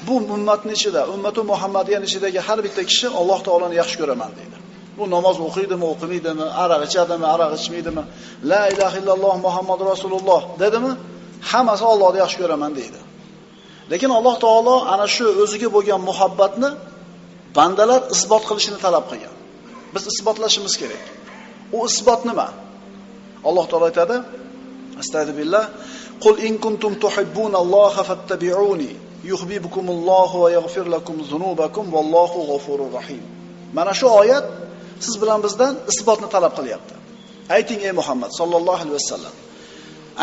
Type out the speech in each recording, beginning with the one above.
bu ummatning ichida, ummatu Muhammadiyaning ichidagi har bitta kishi Alloh taoloni yaxshi ko'raman deydi. Bu namoz o'qiydimi, o'qimaydimi, aroq ichadimi, aroq ichmaydimi, la ilaha illalloh Muhammad rasululloh dedimi, hammasi Allohni yaxshi ko'raman deydi. Lekin Alloh taolo ana shu o'ziga bo'lgan muhabbatni bandalar isbot qilishini talab qilgan. Biz isbotlashimiz kerak. U isbot nima? Alloh taolo aytadi: Astagfirullah, qul in kuntum tuhibbunalloha fattabi'uni yuhibbukumullohu va yaghfir lakum zunubakum vallohu g'afurur rahim. Mana shu oyat siz bilan bizdan isbotni talab qilyapti. Ayting ey Muhammad sallallohu alayhi vasallam,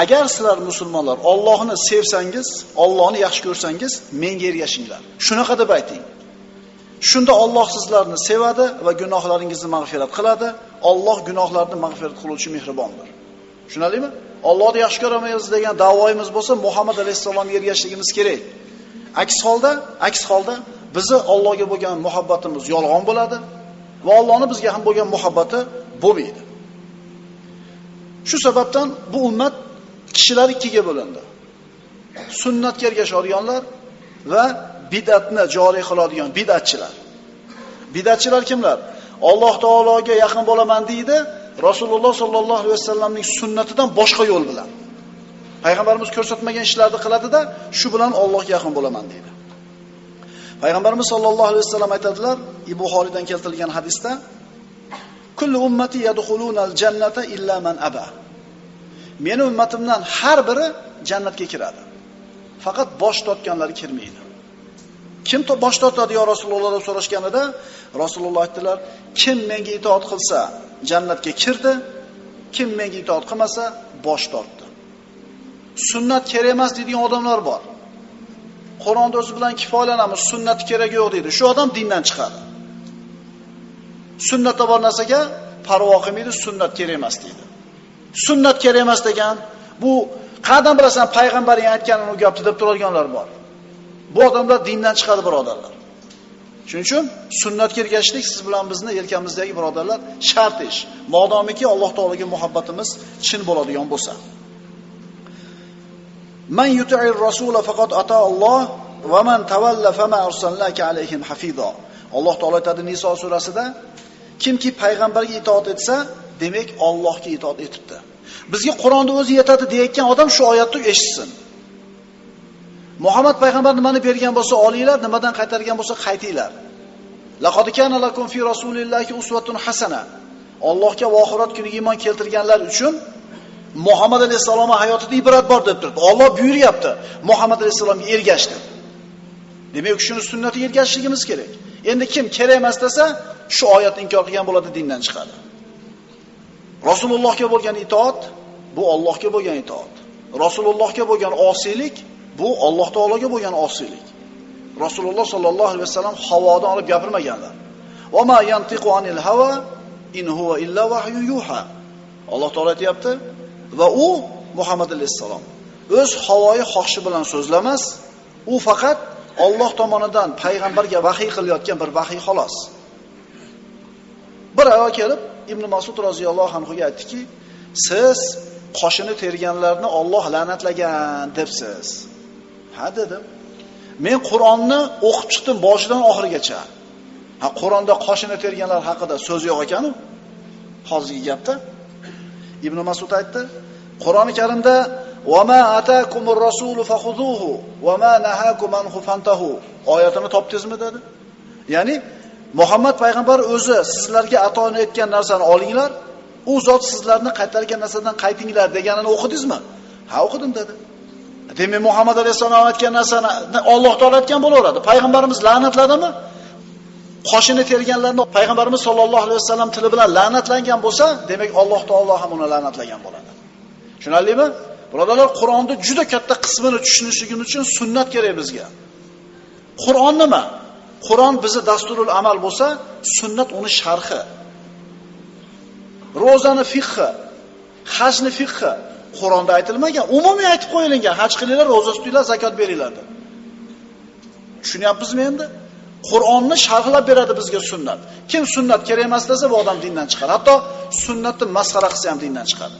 agar sizlar musulmonlar Allohni sevsangiz, Allohni yaxshi ko'rsangiz, menga ergashinglar. Shunaqa deb ayting. Shunda Alloh sizlarni sevadi va gunohlaringizni mag'firat qiladi. Alloh gunohlarni mag'firat qiluvchi mehribondir. Tushunalingmi? Allohni yaxshi ko'ramaymiz degan da'voyimiz bo'lsa, Muhammad alayhisolamga ergashishimiz kerak. Aks holda bizni Allohga bo'lgan muhabbatimiz yolg'on bo'ladi va Allohning bizga ham bo'lgan muhabbati bo'lmaydi. Shu sababdan bu ummat kishilar ikkiga bo'lindi. Sunnatga ergashadiganlar va bid'atni joriy qiladigan bid'atchilar. Bid'atchilar kimlar? Alloh taologa yaqin bo'laman deydi, Rasululloh sollallohu alayhi vasallamning sunnatidan boshqa yo'l bilan. Payg'ambarimiz ko'rsatmagan ishlarni qiladi-da, shu bilan Allohga yaqin bo'laman deydi. Payg'ambarimiz sollallohu alayhi vasallam aytadilar, Buxoriydan keltirilgan hadisda: "Kullu ummati yadkhulunal jannata illa man aba." Meni ummatimdan har biri jannatga kiradi. Faqat bosh tortganlar kirmaydi. Kim bosh tortadi yo Rasululloh deb so'rashganida, Rasululloh aytdilar: "Kim menga itoat qilsa, jannatga kirdi, kim menga itoat qilmasa, bosh tortdi." Sunnat kerak emas deydigan odamlar bor. Qur'onda o'zi bilan kifoyalanamiz, sunnat kerak yo'q deydi. Shu odam dindan chiqadi. Sunnatda bor narsaga parvo qilmaydi, sunnat kerak emas deydi. Sunnat kerak emas degan, bu qadam bilasan payg'ambaring aytganini u gapni deb turadiganlar bor. Bu odamlar dindan chiqadi, birodarlar. Shuning uchun sunnatga ergashishlik siz bilan bizni yelkamizdagi birodarlar shart ish. Modomiki Alloh taologa muhabbatimiz chin bo'ladigan bo'lsa. Man yuti'ir rasula faqat ata Alloh va man tawalla fama arsalnaka alayhim hafiza. Alloh taolo aytadi Niso surasida, kimki payg'ambarga itoat etsa, demak Allohga itoat etibdi. Bizga Qur'onda o'zi yetadi deyotgan odam shu oyatni eshitsin. Muhammad payg'ambar nimani bergan bo'lsa olinglar, nimadan qaytargan bo'lsa qaytinglar. Laqad kana lakum fi rasulillahi uswatun hasana. Allohga va oxirat kuniga iymon keltirganlar uchun Muhammad alayhisolamning hayotida ibrat bor deb turibdi. Alloh buyuryapti, Muhammad alayhisolamga ergashdi. Demak, shuni sunnatiga ergashishimiz kerak. Endi kim kerak emas desa, shu oyatni inkor qilgan bo'ladi, dindan chiqadi. Rasulullohga bo'lgan itoat bu Allohga bo'lgan itoat. Rasulullohga bo'lgan osiylik bu Alloh taologa bo'lgan osiylik. Rasululloh sollallohu alayhi vasallam havodan olib gapirmaganlar. Va ma yantiqu anil hawa in huwa illa vahyun yuha. Alloh taolo aytayapti va u Muhammad alayhisalom o'z havoyi xohishi bilan so'zlamas, u faqat Alloh tomonidan payg'ambarga vahiy qilayotgan bir vahiy xolos. Bir ayol kelib Ibn Mas'ud roziyallohu anhuga aytdiki, siz qoshini terganlarni Alloh la'natlagan debsiz. Ha dedim. Men Qur'onni o'qib chiqdim boshidan oxirigacha. Ha, Qur'onda qoshini terganlar haqida so'z yo'q ekan-ku. Hozirgi gapda Ibn Mas'ud aytdi, Qur'oni Karimda "Va ma atakumur rasulu fakhuzuhu va ma nahakum anhu fantahu" oyatini topdingizmi dedi. Ya'ni Muhammad payg'ambar o'zi sizlarga ato etgan narsani olinglar, u zot sizlarni qaytargan narsadan qaytinglar deganini o'qidingizmi? Ha, o'qidim dedi. Demak, Muhammad alayhisalom aytgan narsani Alloh taolo aytgan bo'laveradi. Payg'ambarimiz la'natladimi? Qoshini terganlarni payg'ambarimiz sollallohu alayhi vasallam tili bilan la'natlangan bo'lsa, demak Alloh taolo ham uni la'natlagan bo'ladi. Tushunarlimi? Birodarlar, Qur'onning juda katta qismini tushunishligimiz uchun sunnat kerak bizga. Qur'on nima? Qur'on bizi dasturul amal bo'lsa, sunnat uni sharhi. Ro'zani fiqhi, hajni fiqhi Qur'onda aytilmagan, umumiy aytib qo'yilgan. Haj qilinglar, ro'za tutinglar, zakot beringlar deb. Tushunyapsizmi endi? Qur'onni sharhlab beradi bizga sunnat. Kim sunnat kerak emas desa, bu odam dindan chiqadi. Hatto sunnatni masxara qilsa ham dindan chiqadi.